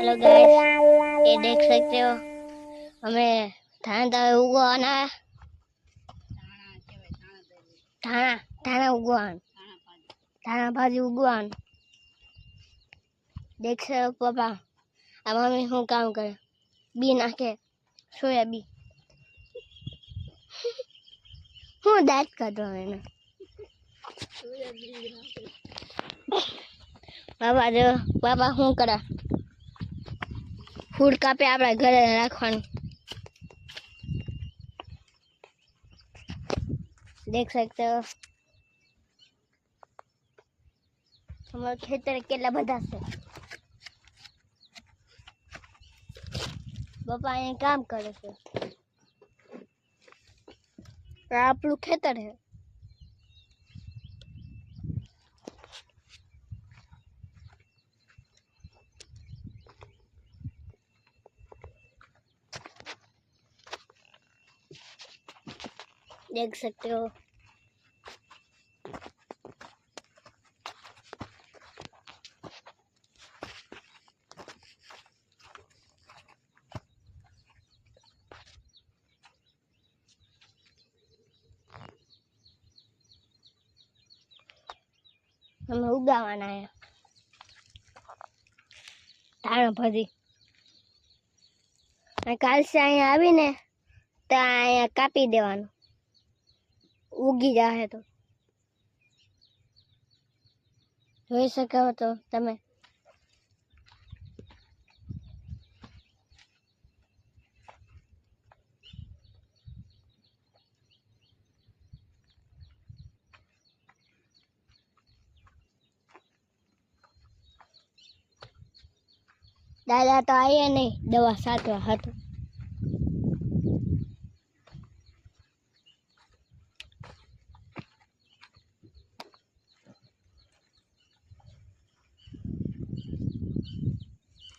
Hello guys, ये देख सकते हो हमें धाना उगवाना है। धाना धाना उगवान धाना भाजी उगवान देख सकते हो पापा। अब मम्मी શું કામ કરે? બી નાખે સોયાબી હું દાંત કાઢો એને બાબા જો બાબા શું કરે? ફૂડ કાપે આપણા ઘરે રાખવાનું। देख सकते हो हमारे खेतर केला बधा से पापा ये काम करे से आपलू खेतर है। देख सकते हो हमें उगावाना है धाना भाजी। काल से अँ आवी ने तो अँ कापी देवानुं उगी जाए तो જોઈ શકો તો તમે। દાદા તો આયા નહીં દવા સાચવા હતું।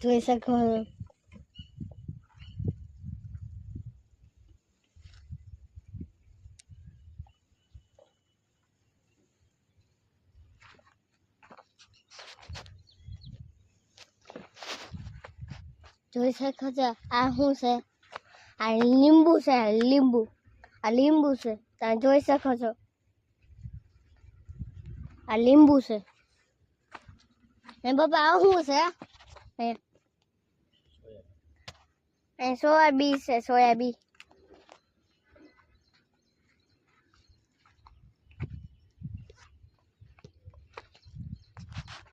જોઈ શકો જોઈ શકો છો આ શું છે? આ લીંબુ છે, લીંબુ આ લીંબુ છે તમે જોઈ શકો છો। આ લીંબુ છે ને બાપા આ શું છે? સોયાબી છે, સોયાબી